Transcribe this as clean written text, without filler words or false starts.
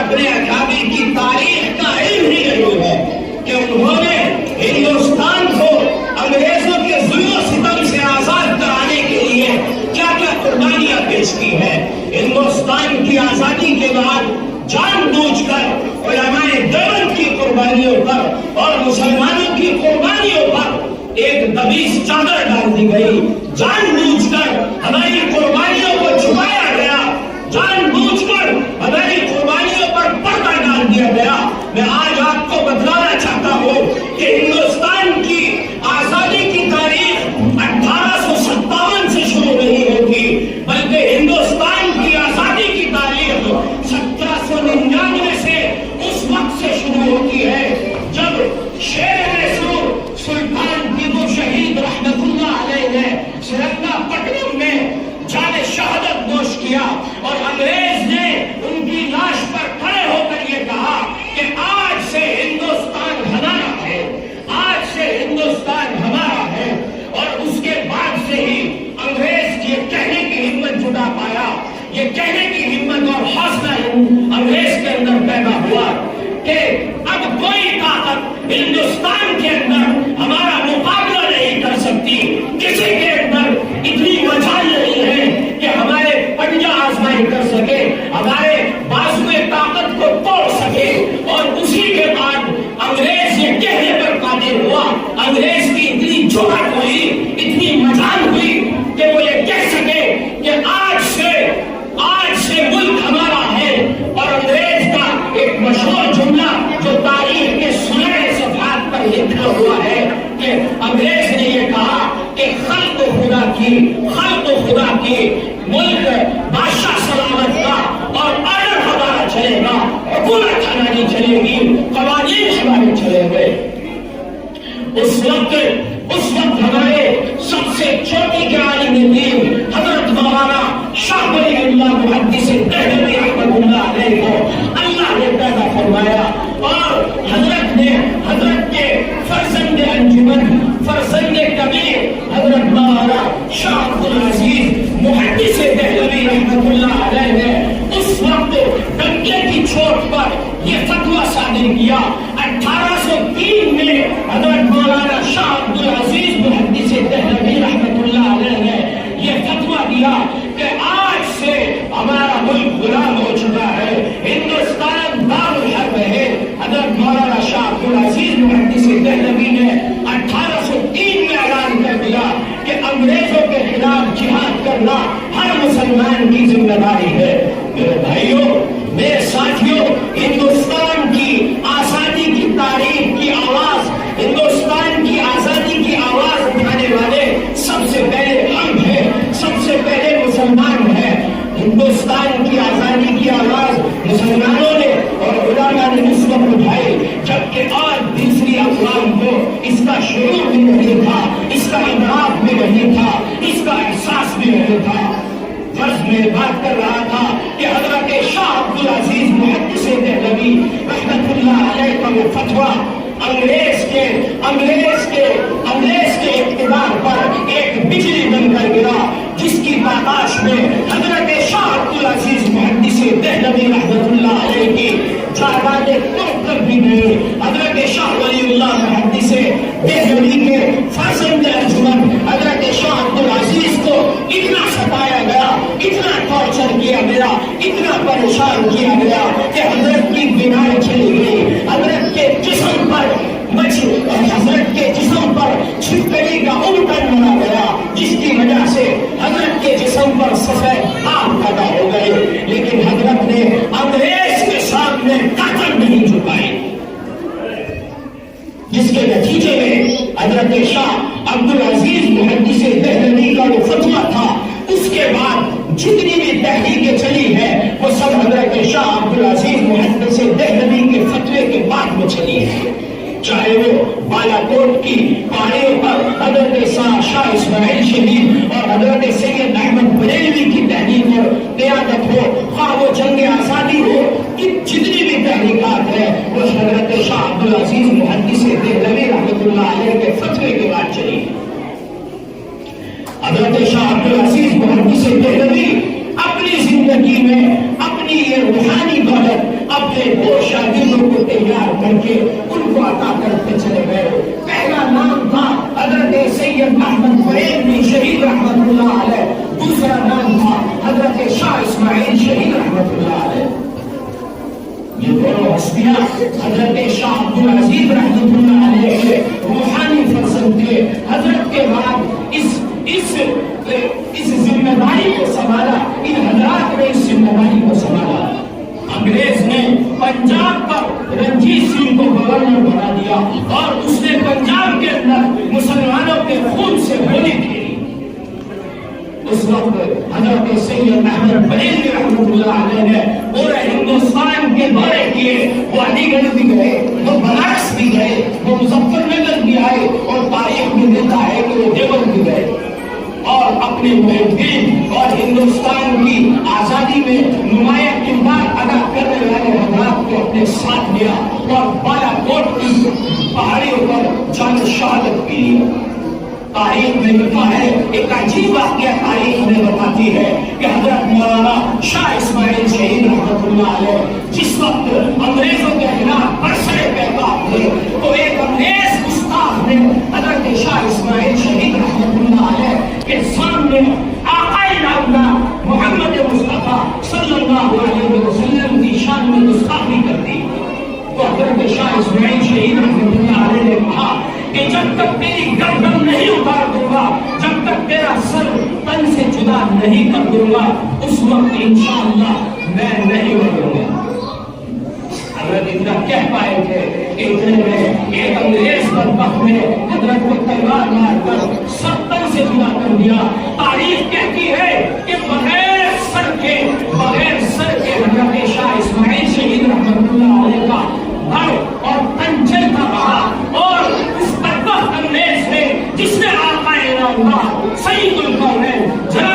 اپنے اکابر کی تاریخ کا علم ہی نہیں ہے کہ انہوں نے ہندوستان کو انگریزوں کے ظلم و ستم سے آزاد کرانے کے لیے کیا کیا قربانیاں پیش کی ہیں۔ ہندوستان کی آزادی کے بعد جان بوجھ کر علماء دیوبند کی قربانیوں پر اور مسلمانوں کی قربانیوں پر ایک دبیس چادر ڈال دی گئی۔ جان بوجھ کر ہماری قربانیوں کو چھپایا گیا، جان بوجھ کر ہماری قربانیوں پر پردہ ڈال دیا گیا۔ میں آج آپ کو بتلانا چاہتا ہوں کہ ہندوستان کی آزادی کی تاریخ 1857 سے شروع نہیں ہوتی، بلکہ ہندوستان کی آزادی کی تاریخ 1799 سے اس وقت سے شروع ہوتی ہے جب شیر سور سلطان ٹیپو شہید رحمت اللہ علیہ نے سرنگا پٹنم میں جان شہادت نوش کیا اور انگریز نے ان کی لاش پر کھڑے ہو کر یہ کہا کہ آج سے ہندوستان ہمارا ہے، آج سے ہندوستان ہمارا ہے۔ اور اس کے بعد سے ہی انگریز یہ کہنے کی ہمت جٹا پایا، یہ کہنے کی ہمت اور حوصلہ انگریز کے اندر پیدا ہوا کہ اب کوئی طاقت ہندوستان کے اندر ہمارا مقابلہ نہیں کر سکتی، کسی کے اندر اتنی مجال نہیں ہے کہ ہمارے پنجہ آزمائی کر سکے، ہمارے بازوئے طاقت کو توڑ سکے۔ اور اسی کے بعد انگریز یہ کہنے پر قادر ہوا، انگریز کی اتنی جرأت ہوئی، اتنی مجال ہوئی کہ وہ یہ کہہ سکے کہ آج سے ملک ہمارا ہے۔ اور انگریز کا ایک مشہور جملہ جو تاریخ کے سنہرے صفحات پر لکھا ہوا ہے کہ انگریز نے یہ کہا کہ خلق خدا کی ملک بادشاہ سلامت کا اور آرڈر ہمارا چلے گا، حکومت ہماری چلے گی، قوانین ہمارے چلے گئے۔ اس وقت ہمارے سب سے چھوٹی کے عالم دین حضرت مولانا شاہ ولی اللہ محدث دہلوی رحمۃ اللہ علیہ کو اللہ نے پیدا فرمایا اور حضرت کے فرزند انجمن، فرزند کبیر حضرت مولانا شاہ عبد العزیز محدث دہلوی رحمۃ اللہ علیہ نے اس وقت ڈنکے کی چوٹ پر یہ فتویٰ صادر کیا۔ 1803 میں حضرت مولانا شاہ عبد العزیز محدث دہلوی رحمۃ اللہ علیہ نے یہ فتویٰ دیا کہ آج سے ہمارا ملک غلام ہو چکا ہے، ہندوستان دارالحرب ہے۔ حضرت مولانا شاہ عبد العزیز محدث دہلوی نے 1803 میں اعلان کر دیا کہ انگریزوں کے خلاف جہاد کرنا ہر مسلمان کی ذمہ داری ہے۔ میرے بھائیوں، میرے ساتھیوں، ہندوستان کی آزادی کی تاریخ کی آواز، ہندوستان کی آزادی کی آواز اٹھانے والے سب سے پہلے ہم ہیں، سب سے پہلے مسلمان ہیں۔ ہندوستان کی آزادی کی آواز مسلمانوں نے اور علماء نے اس وقت اٹھائی جبکہ اور دوسری اقوام کو اس کا شعور بھی نہیں تھا، اس کا ادراک بھی نہیں تھا، اس کا احساس بھی نہیں تھا۔ فرض میں بات کر رہا تھا کہ حضرت شاہ عبد العزیز محدث دہلوی رحمۃ اللہ علیہ کا وہ فتویٰ انگریز کے اقتدار پر ایک بجلی بن کر گرا، جس کی پاداش میں حضرت شاہ عبد العزیز محدث دہلوی رحمۃ اللہ علیہ کی جائیدادیں توڑ کر بھی گئی۔ حضرت شاہ ولی اللہ محدث دہلوی کے فرزند انجمن حضرت شاہ عبد العزیز کو اتنا ستایا گیا، اتنا ٹارچر کیا گیا، اتنا پریشان کیا گیا کہ حضرت کی بینائی چلی گئی، حضرت کے جسم پر چھپکلی کا الٹن بنا گیا، جس کی وجہ سے حضرت کے جسم پر سفید آگ پیدا ہو گئے۔ لیکن حضرت نے انگریز کے سامنے ٹاکر نہیں جھکائی، جس کے نتیجے میں حضرت شاہ عبد العزیز محدث دہلوی کا وہ فتویٰ تھا، اس کے بعد جتنی بھی تحریکیں چلی ہے وہ سب حضرت شاہ عبد العزیز محدث دہلوی کے فتوے کے بعد میں چلی ہے۔ چاہے وہ بالا کوٹ کی پہاڑیوں پر حضرت شاہ اسماعیل شہید اور حضرت سید احمد بریلوی کی تحریک اور قیادت ہو، خواہ وہ جنگ آزادی ہو، جتنی بھی تحریکات ہیں وہ حضرت شاہ عبد العزیز محدث دہلوی رحمۃ اللہ علیہ کے فتوے کے بعد چلی۔ حضرت شاہ عبد العزیز محدث دہلوی اپنی زندگی میں اپنی یہ روحانی دولت، اپنے دو شاگردوں کو تیار کر کے ان کو عطا کرتے چلے گئے. پہلا نام تھا حضرت سید احمد فریدی شہید رحمت اللہ علیہ. دوسرا نام تھا حضرت شاہ اسماعیل شہید رحمت اللہ علیہ. یہ دونوں ہستیاں حضرت شاہ عبدالعزیز رحمت اللہ علیہ کے روحانی فرزند تھے. حضرت کے بعد اس ذمہ داری کو سنبھالا. ان حضرات نے اس ذمہ داری کو سنبھالا. انگریز نے پنجاب پر رنجیت سنگھ کو گورنر بنا دیا اور اس نے پنجاب کے اندر مسلمانوں کے خون سے ہولی کھیلی. اس وقت حضرت سید احمد فریدی رحمۃ اللہ علیہ نے پورے ہندوستان کے دورے کیے. وہ علی گڑھ بھی گئے, وہ بنارس بھی گئے, وہ مظفر نگر بھی آئے اور تاریخ میں دیتا ہے کہ وہ دیوبند بھی گئے اور اپنے محبین اور ہندوستان کی آزادی میں نمایاں کردار ادا کرنے والے حضرات کو اپنے ساتھ لیا اور بالا کوٹ کی پہاڑیوں پر جان شہادت کی. تاریخ میں لکھا ہے, ایک عجیب واقعہ تاریخ میں بتاتی ہے کہ حضرت مولانا شاہ اسماعیل شہید رحمت اللہ علیہ جس وقت انگریزوں کے خلاف برسرے پیکار تھے تو ایک انگریز گستاخ نے حضرت شاہ اسماعیل شہید رحمت اللہ علیہ کے سامنے آقا نامدار محمد مصطفیٰ صلی اللہ علیہ وسلم کی شان میں گستاخی کر دی. تو حضرت شاہ اسماعیل شہید رحمت اللہ علیہ نے کہا کہ جب تک تیری گردن نہیں اتار دوں گا, جب تک تیرا سر تن سے جدا نہیں کر دوں گا, اس وقت انشاءاللہ میں نہیں مروں گا. حضرت اتنا کہہ پائے تھے کہ اتنے میں ایک انگریز بدبخت نے حضرت کو تلوار مار کر سر تن سے جدا کر دیا. تاریخ کہتی ہے کہ بغیر سر کے حضرت شاہ اسماعیل شہید رحمت اللہ علیہ کا دھڑ اور تن چلتا رہا اور اس بدبخت انگریز نے جس نے آقا نامدار سید القونین جناب